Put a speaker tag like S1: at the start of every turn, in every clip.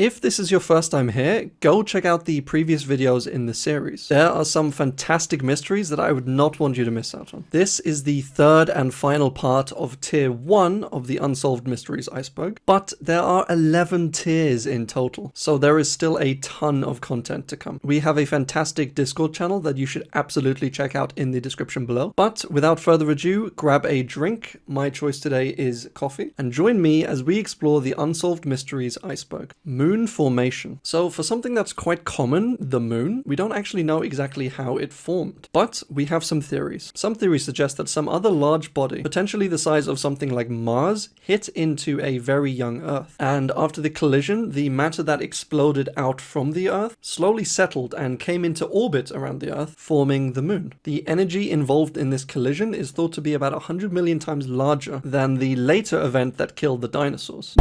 S1: If this is your first time here, go check out the previous videos in the series. There are some fantastic mysteries that I would not want you to miss out on. This is the third and final part of tier 1 of the Unsolved Mysteries Iceberg, but there are 11 tiers in total, so there is still a ton of content to come. We have a fantastic Discord channel that you should absolutely check out in the description below. But without further ado, grab a drink, my choice today is coffee, and join me as we explore the Unsolved Mysteries Iceberg. Moon formation. So for something that's quite common, the moon, we don't actually know exactly how it formed, but we have some theories. Some theories suggest that some other large body, potentially the size of something like Mars, hit into a very young Earth, and after the collision, the matter that exploded out from the Earth slowly settled and came into orbit around the Earth, forming the moon. The energy involved in this collision is thought to be about 100 million times larger than the later event that killed the dinosaurs.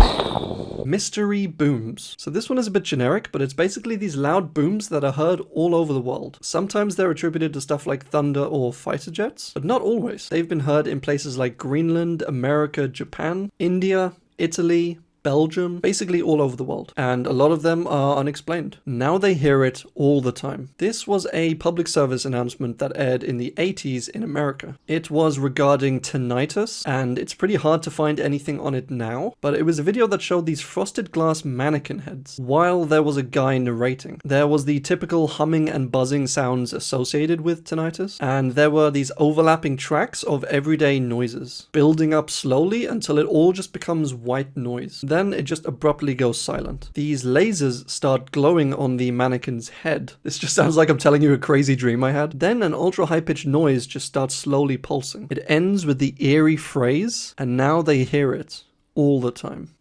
S1: Mystery booms. So this one is a bit generic, but it's basically these loud booms that are heard all over the world. Sometimes they're attributed to stuff like thunder or fighter jets, but not always. They've been heard in places like Greenland, America, Japan, India, Italy, Belgium, basically all over the world, and a lot of them are unexplained. Now they hear it all the time. This was a public service announcement that aired in the 80s in America. It was regarding tinnitus, and it's pretty hard to find anything on it now, but it was a video that showed these frosted glass mannequin heads while there was a guy narrating. There was the typical humming and buzzing sounds associated with tinnitus, and there were these overlapping tracks of everyday noises, building up slowly until it all just becomes white noise. Then it just abruptly goes silent. These lasers start glowing on the mannequin's head. This just sounds like I'm telling you a crazy dream I had. Then an ultra high-pitched noise just starts slowly pulsing. It ends with the eerie phrase, and now they hear it all the time.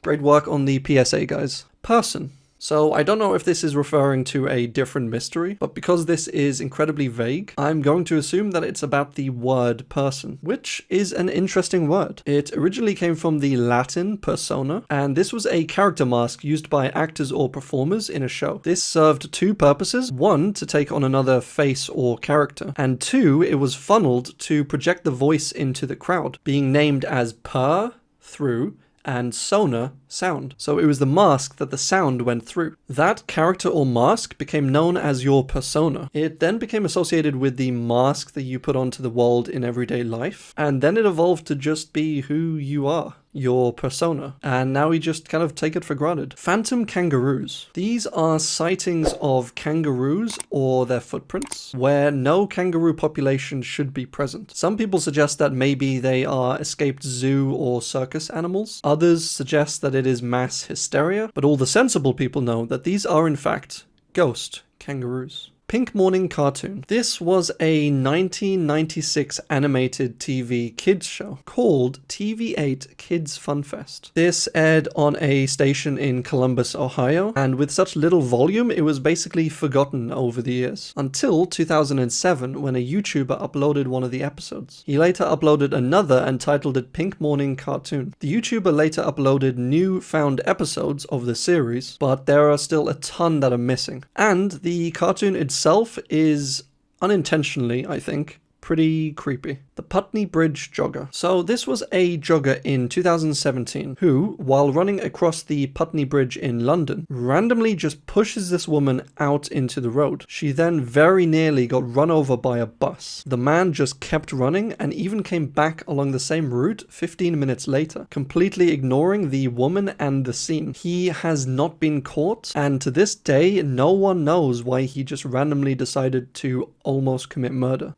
S1: Great work on the PSA, guys. Person. So I don't know if this is referring to a different mystery, but because this is incredibly vague, I'm going to assume that it's about the word person, which is an interesting word. It originally came from the Latin persona, and this was a character mask used by actors or performers in a show. This served two purposes: one, to take on another face or character, and two, it was funneled to project the voice into the crowd, being named as per, through, and sona, sound. So it was the mask that the sound went through. That character or mask became known as your persona. It then became associated with the mask that you put onto the world in everyday life, and then it evolved to just be who you are, your persona, and now we just kind of take it for granted. Phantom kangaroos. These are sightings of kangaroos or their footprints where no kangaroo population should be present. Some people suggest that maybe they are escaped zoo or circus animals. Others suggest that it is mass hysteria, but all the sensible people know that these are in fact ghost kangaroos. Pink Morning Cartoon. This was a 1996 animated TV kids show called TV8 Kids Fun Fest. This aired on a station in Columbus, Ohio, and with such little volume, it was basically forgotten over the years. Until 2007, when a YouTuber uploaded one of the episodes. He later uploaded another and titled it Pink Morning Cartoon. The YouTuber later uploaded new found episodes of the series, but there are still a ton that are missing. And the cartoon itself is, unintentionally, I think, pretty creepy. The Putney Bridge Jogger. So this was a jogger in 2017 who, while running across the Putney Bridge in London, randomly just pushes this woman out into the road. She then very nearly got run over by a bus. The man just kept running and even came back along the same route 15 minutes later, completely ignoring the woman and the scene. He has not been caught, and to this day, no one knows why he just randomly decided to almost commit murder.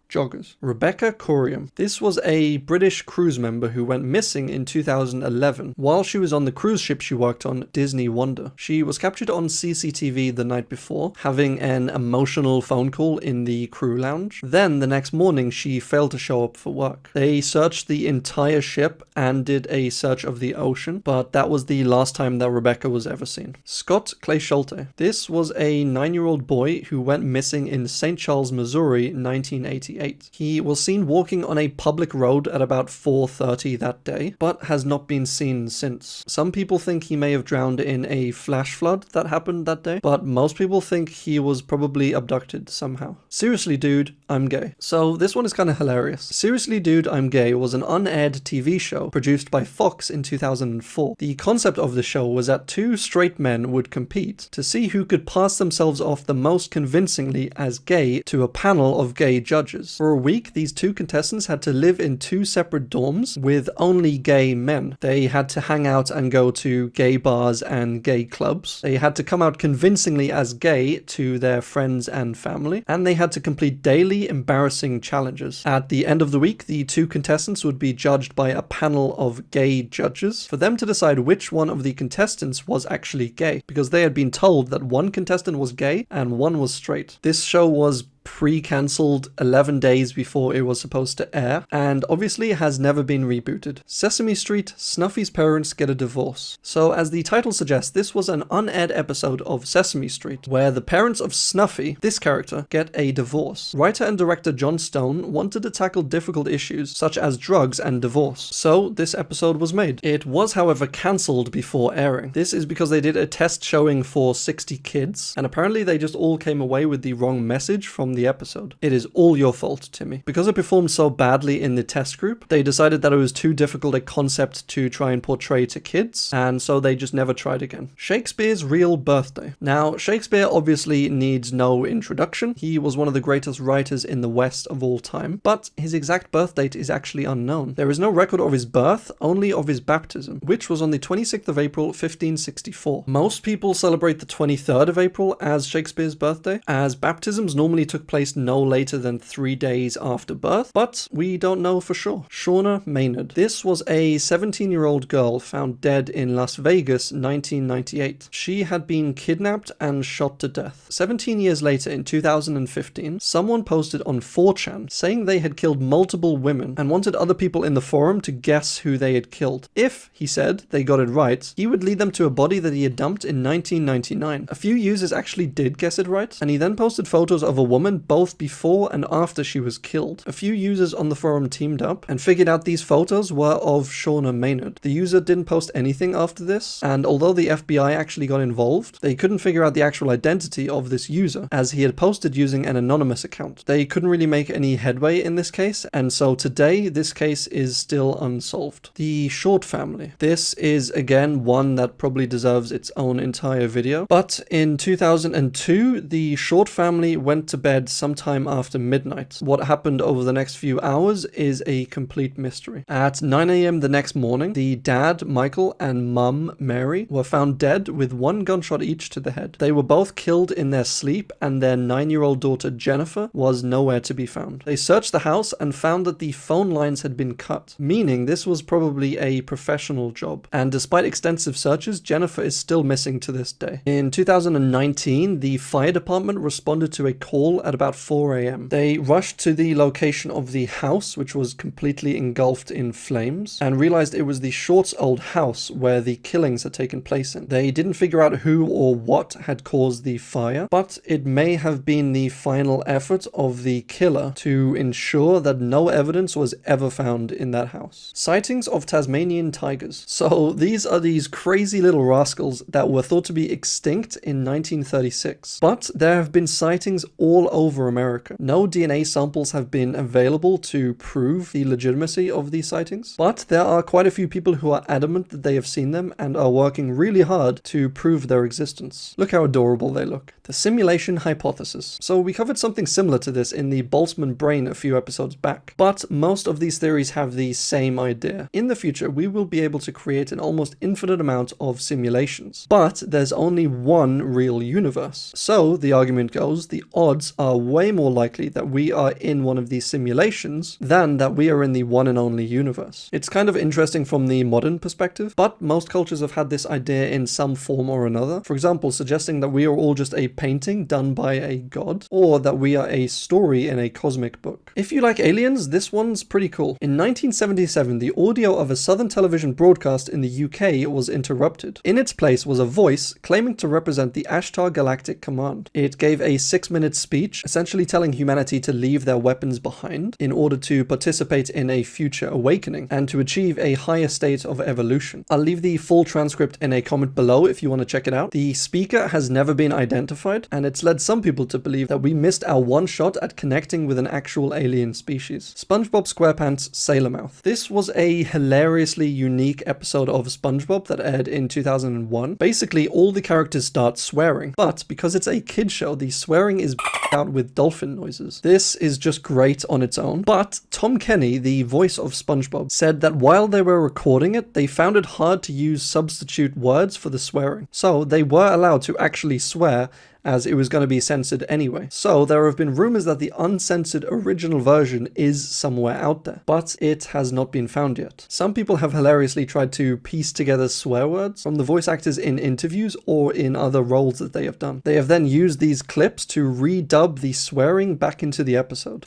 S1: Joggers. Rebecca Corium. This was a British cruise member who went missing in 2011 while she was on the cruise ship she worked on, Disney Wonder. She was captured on CCTV the night before, having an emotional phone call in the crew lounge. Then the next morning she failed to show up for work. They searched the entire ship and did a search of the ocean, but that was the last time that Rebecca was ever seen. Scott Clay Schulte. This was a 9-year-old boy who went missing in St. Charles, Missouri, 1988. 1998. He was seen walking on a public road at about 4:30 that day, but has not been seen since. Some people think he may have drowned in a flash flood that happened that day, but most people think he was probably abducted somehow. Seriously Dude, I'm Gay. So this one is kind of hilarious. Seriously Dude, I'm Gay was an unaired TV show produced by Fox in 2004. The concept of the show was that two straight men would compete to see who could pass themselves off the most convincingly as gay to a panel of gay judges. For a week, these two contestants had to live in two separate dorms with only gay men. They had to hang out and go to gay bars and gay clubs. They had to come out convincingly as gay to their friends and family, and they had to complete daily embarrassing challenges. At the end of the week, the two contestants would be judged by a panel of gay judges for them to decide which one of the contestants was actually gay, because they had been told that one contestant was gay and one was straight. This show was pre-cancelled 11 days before it was supposed to air, and obviously has never been rebooted. Sesame Street, Snuffy's parents get a divorce. So as the title suggests, this was an unaired episode of Sesame Street, where the parents of Snuffy, this character, get a divorce. Writer and director John Stone wanted to tackle difficult issues, such as drugs and divorce, so this episode was made. It was, however, cancelled before airing. This is because they did a test showing for 60 kids, and apparently they just all came away with the wrong message from the episode. It is all your fault, Timmy. Because it performed so badly in the test group, they decided that it was too difficult a concept to try and portray to kids, and so they just never tried again. Shakespeare's real birthday. Now, Shakespeare obviously needs no introduction. He was one of the greatest writers in the West of all time, but his exact birth date is actually unknown. There is no record of his birth, only of his baptism, which was on the 26th of April, 1564. Most people celebrate the 23rd of April as Shakespeare's birthday, as baptisms normally took place no later than 3 days after birth, but we don't know for sure. Shauna Maynard. This was a 17-year-old girl found dead in Las Vegas, 1998. She had been kidnapped and shot to death. 17 years later, in 2015, someone posted on 4chan saying they had killed multiple women and wanted other people in the forum to guess who they had killed. If, he said, they got it right, he would lead them to a body that he had dumped in 1999. A few users actually did guess it right, and he then posted photos of a woman both before and after she was killed. A few users on the forum teamed up and figured out these photos were of Shauna Maynard. The user didn't post anything after this, and although the FBI actually got involved, they couldn't figure out the actual identity of this user, as he had posted using an anonymous account. They couldn't really make any headway in this case, and so today this case is still unsolved. The Short family. This is again one that probably deserves its own entire video, but in 2002 the Short family went to bed sometime after midnight. What happened over the next few hours is a complete mystery. At 9 a.m. the next morning, the dad, Michael, and mum, Mary, were found dead with one gunshot each to the head. They were both killed in their sleep, and their 9-year-old daughter, Jennifer, was nowhere to be found. They searched the house and found that the phone lines had been cut, meaning this was probably a professional job. And despite extensive searches, Jennifer is still missing to this day. In 2019, the fire department responded to a call at about 4 a.m. They rushed to the location of the house, which was completely engulfed in flames, and realized it was the Shorts' old house where the killings had taken place in. They didn't figure out who or what had caused the fire, but it may have been the final effort of the killer to ensure that no evidence was ever found in that house. Sightings of Tasmanian tigers. So these are these crazy little rascals that were thought to be extinct in 1936, but there have been sightings all over America. No DNA samples have been available to prove the legitimacy of these sightings, but there are quite a few people who are adamant that they have seen them and are working really hard to prove their existence. Look how adorable they look. The simulation hypothesis. So we covered something similar to this in the Boltzmann brain a few episodes back, but most of these theories have the same idea. In the future, we will be able to create an almost infinite amount of simulations, but there's only one real universe. So the argument goes, the odds are way more likely that we are in one of these simulations than that we are in the one and only universe. It's kind of interesting from the modern perspective, but most cultures have had this idea in some form or another. For example, suggesting that we are all just a painting done by a god, or that we are a story in a cosmic book. If you like aliens, this one's pretty cool. In 1977, the audio of a Southern television broadcast in the UK was interrupted. In its place was a voice claiming to represent the Ashtar Galactic Command. It gave a 6-minute speech speech, essentially telling humanity to leave their weapons behind in order to participate in a future awakening and to achieve a higher state of evolution. I'll leave the full transcript in a comment below if you want to check it out. The speaker has never been identified, and it's led some people to believe that we missed our one shot at connecting with an actual alien species. SpongeBob SquarePants Sailor Mouth. This was a hilariously unique episode of SpongeBob that aired in 2001. Basically, all the characters start swearing, but because it's a kid show, the swearing is out with dolphin noises. This is just great on its own, but Tom Kenny, the voice of SpongeBob, said that while they were recording it, they found it hard to use substitute words for the swearing. So they were allowed to actually swear, as it was going to be censored anyway. So there have been rumors that the uncensored original version is somewhere out there, but it has not been found yet. Some people have hilariously tried to piece together swear words from the voice actors in interviews or in other roles that they have done. They have then used these clips to redub the swearing back into the episode.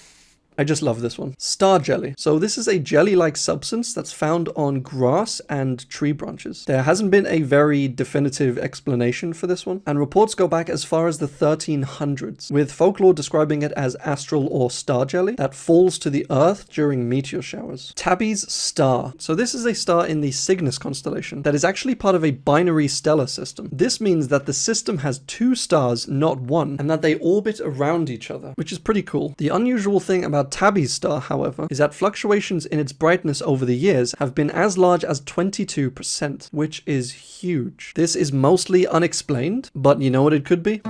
S1: I just love this one. Star jelly. So this is a jelly-like substance that's found on grass and tree branches. There hasn't been a very definitive explanation for this one, and reports go back as far as the 1300s, with folklore describing it as astral or star jelly that falls to the earth during meteor showers. Tabbys Star. So this is a star in the Cygnus constellation that is actually part of a binary stellar system. This means that the system has two stars, not one, and that they orbit around each other, which is pretty cool. The unusual thing about Tabbys Star, however, is that fluctuations in its brightness over the years have been as large as 22%, which is huge. This is mostly unexplained, but you know what it could be?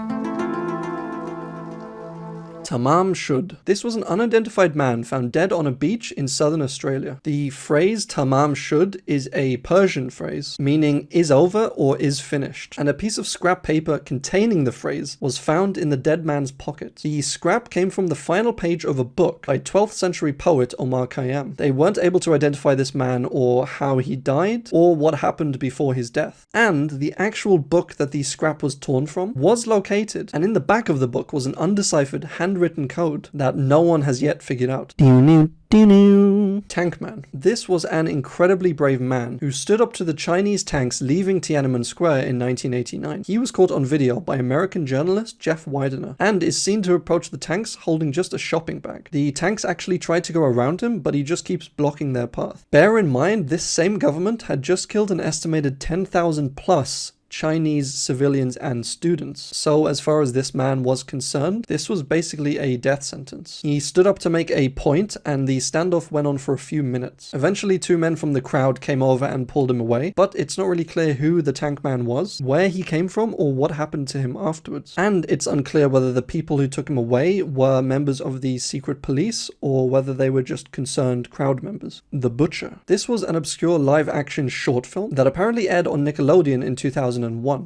S1: Tamam Should. This was an unidentified man found dead on a beach in southern Australia. The phrase Tamam Should is a Persian phrase, meaning is over or is finished, and a piece of scrap paper containing the phrase was found in the dead man's pocket. The scrap came from the final page of a book by 12th century poet Omar Khayyam. They weren't able to identify this man or how he died or what happened before his death. And the actual book that the scrap was torn from was located, and in the back of the book was an undeciphered handwritten code that no one has yet figured out. Tank Man. This was an incredibly brave man who stood up to the Chinese tanks leaving Tiananmen Square in 1989. He was caught on video by American journalist Jeff Widener and is seen to approach the tanks holding just a shopping bag. The tanks actually tried to go around him, but he just keeps blocking their path. Bear in mind, this same government had just killed an estimated 10,000 plus Chinese civilians and students. So as far as this man was concerned, this was basically a death sentence. He stood up to make a point, and the standoff went on for a few minutes. Eventually, two men from the crowd came over and pulled him away, but it's not really clear who the tank man was, where he came from, or what happened to him afterwards. And it's unclear whether the people who took him away were members of the secret police or whether they were just concerned crowd members. The Butcher. This was an obscure live-action short film that apparently aired on Nickelodeon in 2001.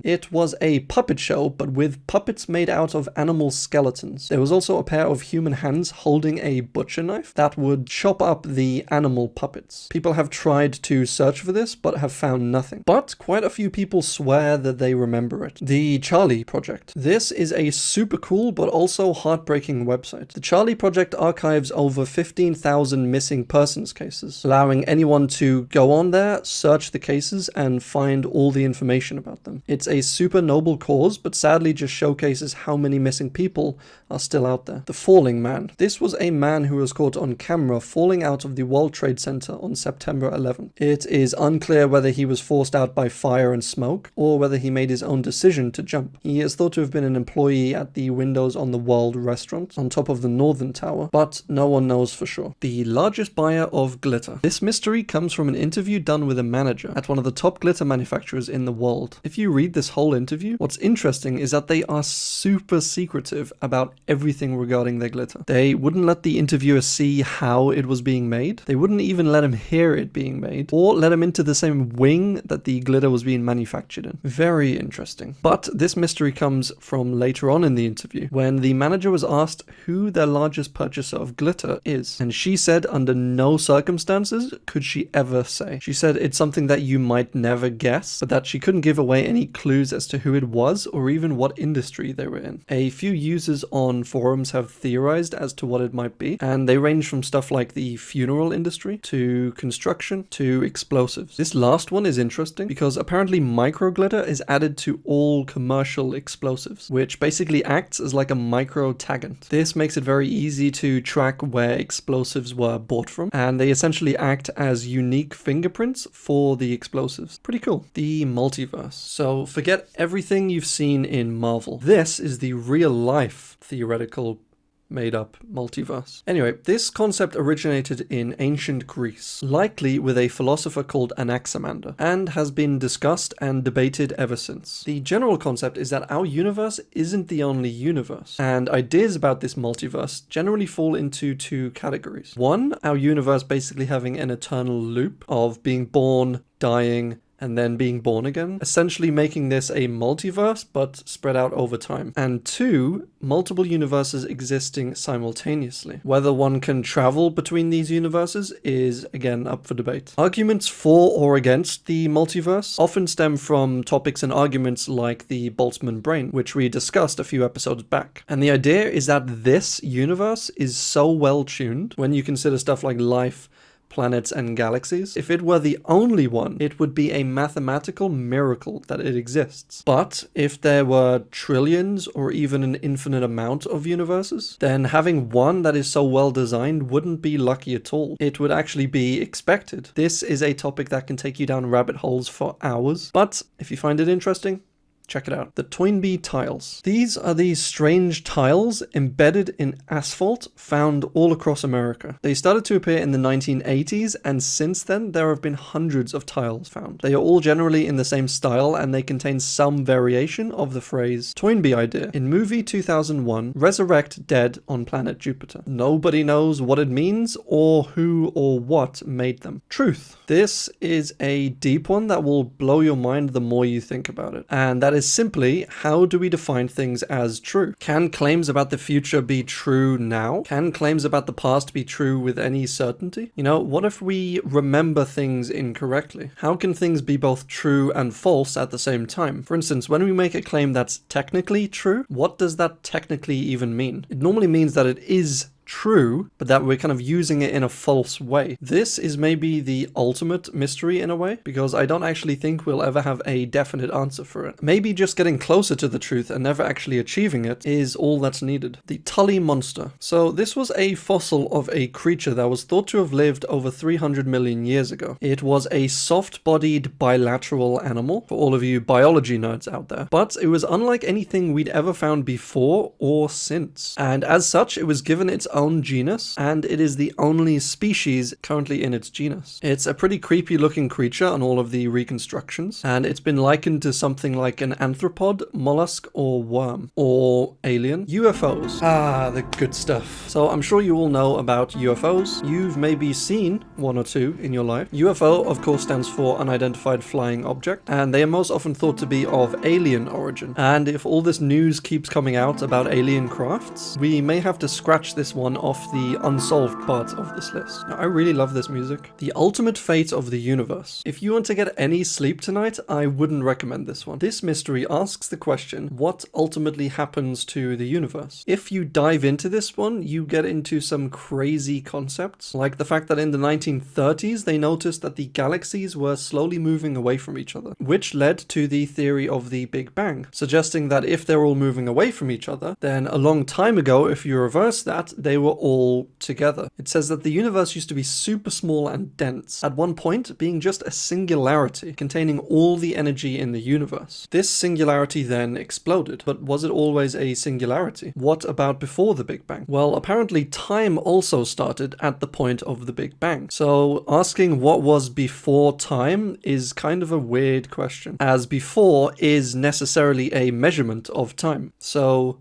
S1: It was a puppet show, but with puppets made out of animal skeletons. There was also a pair of human hands holding a butcher knife that would chop up the animal puppets. People have tried to search for this, but have found nothing. But quite a few people swear that they remember it. The Charlie Project. This is a super cool, but also heartbreaking website. The Charlie Project archives over 15,000 missing persons cases, allowing anyone to go on there, search the cases, and find all the information about them. It's a super noble cause, but sadly just showcases how many missing people are still out there. The Falling Man. This was a man who was caught on camera falling out of the World Trade Center on September 11th. It is unclear whether he was forced out by fire and smoke, or whether he made his own decision to jump. He is thought to have been an employee at the Windows on the World restaurant on top of the Northern Tower, but no one knows for sure. The largest buyer of glitter. This mystery comes from an interview done with a manager at one of the top glitter manufacturers in the world. If you read this whole interview, what's interesting is that they are super secretive about everything regarding their glitter. They wouldn't let the interviewer see how it was being made. They wouldn't even let him hear it being made, or let him into the same wing that the glitter was being manufactured in. Very interesting. But this mystery comes from later on in the interview, when the manager was asked who their largest purchaser of glitter is, and she said under no circumstances could she ever say. She said it's something that you might never guess, but that she couldn't give away any clues as to who it was or even what industry they were in. A few users on forums have theorized as to what it might be, and they range from stuff like the funeral industry to construction to explosives. This last one is interesting because apparently microglitter is added to all commercial explosives, which basically acts as like a micro-taggant. This makes it very easy to track where explosives were bought from, and they essentially act as unique fingerprints for the explosives. Pretty cool. The multiverse. So forget everything you've seen in Marvel. This is the real life theoretical made up multiverse. Anyway, this concept originated in ancient Greece, likely with a philosopher called Anaximander, and has been discussed and debated ever since. The general concept is that our universe isn't the only universe, and ideas about this multiverse generally fall into two categories. One, our universe basically having an eternal loop of being born, dying, and then being born again, essentially making this a multiverse but spread out over time. And two, multiple universes existing simultaneously. Whether one can travel between these universes is again up for debate. Arguments for or against the multiverse often stem from topics and arguments like the Boltzmann brain, which we discussed a few episodes back. And the idea is that this universe is so well tuned when you consider stuff like life, planets, and galaxies. If it were the only one, it would be a mathematical miracle that it exists. But if there were trillions or even an infinite amount of universes, then having one that is so well designed wouldn't be lucky at all. It would actually be expected. This is a topic that can take you down rabbit holes for hours, but if you find it interesting, check it out. The Toynbee tiles. These are these strange tiles embedded in asphalt found all across America. They started to appear in the 1980s, and since then there have been hundreds of tiles found. They are all generally in the same style, and they contain some variation of the phrase Toynbee idea. In movie 2001, resurrect dead on planet Jupiter. Nobody knows what it means or who or what made them. Truth. This is a deep one that will blow your mind the more you think about it. And that is simply, how do we define things as true? Can claims about the future be true now? Can claims about the past be true with any certainty? You know, what if we remember things incorrectly? How can things be both true and false at the same time? For instance, when we make a claim that's technically true, what does that technically even mean? It normally means that it is true, but that we're kind of using it in a false way. This is maybe the ultimate mystery in a way, because I don't actually think we'll ever have a definite answer for it. Maybe just getting closer to the truth and never actually achieving it is all that's needed. The Tully Monster. So this was a fossil of a creature that was thought to have lived over 300 million years ago. It was a soft-bodied bilateral animal, for all of you biology nerds out there, but it was unlike anything we'd ever found before or since. And as such, it was given its own genus, and it is the only species currently in its genus. It's a pretty creepy looking creature on all of the reconstructions, and it's been likened to something like an arthropod, mollusk, or worm, or alien. UFOs. Ah, the good stuff. So I'm sure you all know about UFOs. You've maybe seen one or two in your life. UFO, of course, stands for Unidentified Flying Object, and they are most often thought to be of alien origin. And if all this news keeps coming out about alien crafts, we may have to scratch this one off the unsolved part of this list. Now, I really love this music. The ultimate fate of the universe. If you want to get any sleep tonight, I wouldn't recommend this one. This mystery asks the question, what ultimately happens to the universe? If you dive into this one, you get into some crazy concepts, like the fact that in the 1930s, they noticed that the galaxies were slowly moving away from each other, which led to the theory of the Big Bang, suggesting that if they're all moving away from each other, then a long time ago, if you reverse that, they were all together. It says that the universe used to be super small and dense, at one point being just a singularity containing all the energy in the universe. This singularity then exploded, but was it always a singularity? What about before the Big Bang? Well, apparently time also started at the point of the Big Bang. So asking what was before time is kind of a weird question, as before is necessarily a measurement of time. So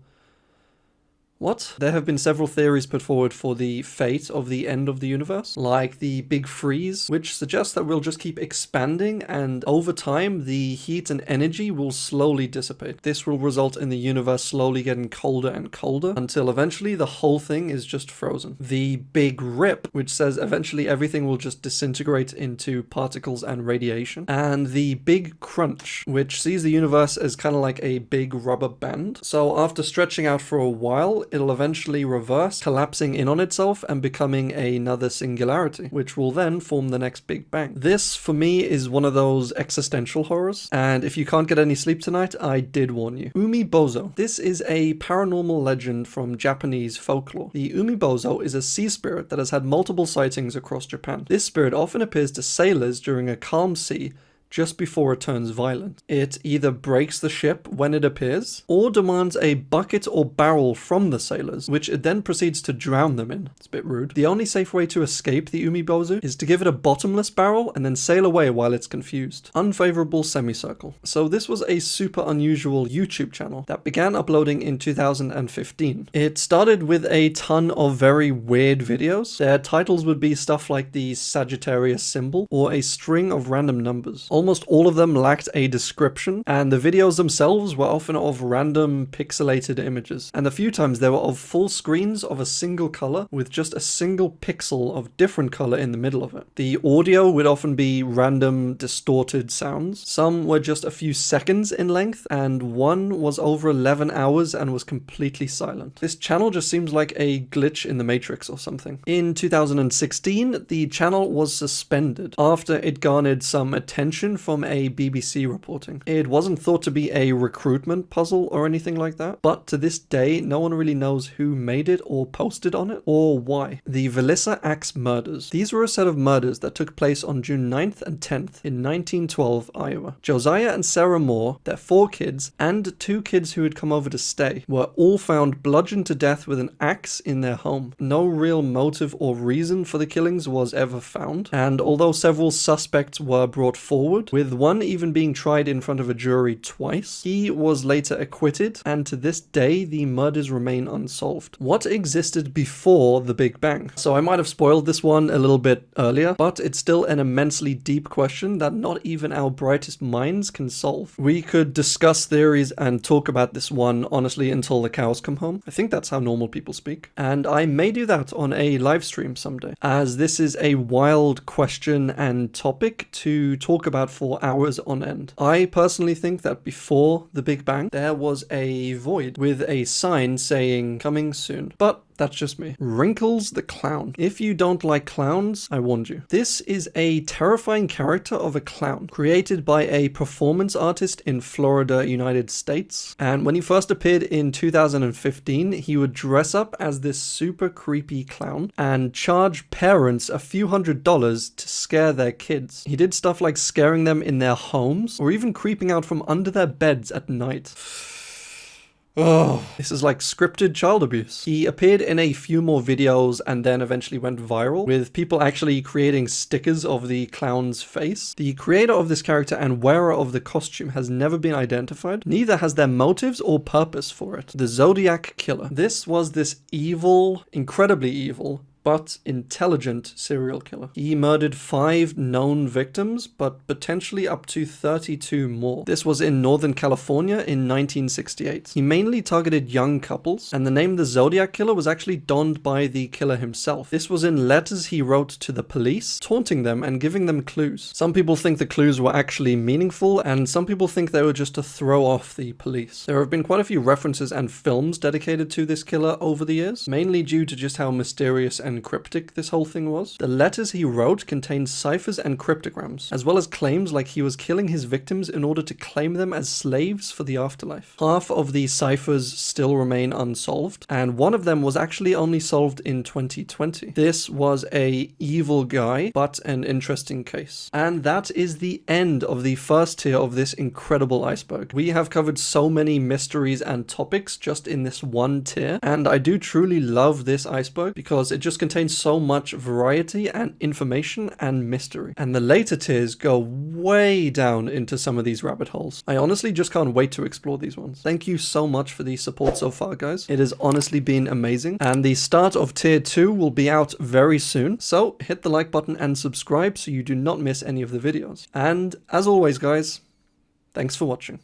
S1: What? There have been several theories put forward for the fate of the end of the universe, like the Big Freeze, which suggests that we'll just keep expanding and over time the heat and energy will slowly dissipate. This will result in the universe slowly getting colder and colder until eventually the whole thing is just frozen. The Big Rip, which says eventually everything will just disintegrate into particles and radiation. And the Big Crunch, which sees the universe as kind of like a big rubber band. So after stretching out for a while, it'll eventually reverse, collapsing in on itself and becoming another singularity, which will then form the next Big Bang. This, for me, is one of those existential horrors. And if you can't get any sleep tonight, I did warn you. Umi Bozo. This is a paranormal legend from Japanese folklore. The Umi Bozo is a sea spirit that has had multiple sightings across Japan. This spirit often appears to sailors during a calm sea just before it turns violent. It either breaks the ship when it appears, or demands a bucket or barrel from the sailors, which it then proceeds to drown them in. It's a bit rude. The only safe way to escape the Umi Bozo is to give it a bottomless barrel and then sail away while it's confused. Unfavorable Semicircle. So this was a super unusual YouTube channel that began uploading in 2015. It started with a ton of very weird videos. Their titles would be stuff like the Sagittarius symbol or a string of random numbers. Almost all of them lacked a description, and the videos themselves were often of random pixelated images. And a few times they were of full screens of a single color with just a single pixel of different color in the middle of it. The audio would often be random distorted sounds. Some were just a few seconds in length, and one was over 11 hours and was completely silent. This channel just seems like a glitch in the Matrix or something. In 2016, the channel was suspended after it garnered some attention from a BBC reporting. It wasn't thought to be a recruitment puzzle or anything like that, but to this day, no one really knows who made it or posted on it or why. The Evelyn Ax Murders. These were a set of murders that took place on June 9th and 10th in 1912, Iowa. Josiah and Sarah Moore, their 4 kids, and 2 kids who had come over to stay, were all found bludgeoned to death with an axe in their home. No real motive or reason for the killings was ever found, and although several suspects were brought forward, with one even being tried in front of a jury twice, he was later acquitted, and to this day the murders remain unsolved. What existed before the Big Bang? So I might have spoiled this one a little bit earlier, but it's still an immensely deep question that not even our brightest minds can solve. We could discuss theories and talk about this one honestly until the cows come home. I think that's how normal people speak, and I may do that on a live stream someday, as this is a wild question and topic to talk about for hours on end. I personally think that before the Big Bang, there was a void with a sign saying coming soon. But that's just me. Wrinkles the Clown. If you don't like clowns, I warned you. This is a terrifying character of a clown created by a performance artist in Florida, United States. And when he first appeared in 2015, he would dress up as this super creepy clown and charge parents a few $100s to scare their kids. He did stuff like scaring them in their homes or even creeping out from under their beds at night. Oh, this is like scripted child abuse. He appeared in a few more videos and then eventually went viral, with people actually creating stickers of the clown's face. The creator of this character and wearer of the costume has never been identified. Neither has their motives or purpose for it. The Zodiac Killer. This was this evil, incredibly evil, but intelligent serial killer. He murdered 5 known victims, but potentially up to 32 more. This was in Northern California in 1968. He mainly targeted young couples, and the name the Zodiac Killer was actually donned by the killer himself. This was in letters he wrote to the police, taunting them and giving them clues. Some people think the clues were actually meaningful, and some people think they were just to throw off the police. There have been quite a few references and films dedicated to this killer over the years, mainly due to just how mysterious and cryptic this whole thing was. The letters he wrote contained ciphers and cryptograms, as well as claims like he was killing his victims in order to claim them as slaves for the afterlife. Half of the ciphers still remain unsolved, and one of them was actually only solved in 2020. This was a evil guy, but an interesting case. And that is the end of the first tier of this incredible iceberg. We have covered so many mysteries and topics just in this one tier, and I do truly love this iceberg because it just contain so much variety and information and mystery. And the later tiers go way down into some of these rabbit holes. I honestly just can't wait to explore these ones. Thank you so much for the support so far, guys. It has honestly been amazing. And the start of tier 2 will be out very soon. So hit the like button and subscribe so you do not miss any of the videos. And as always, guys, thanks for watching.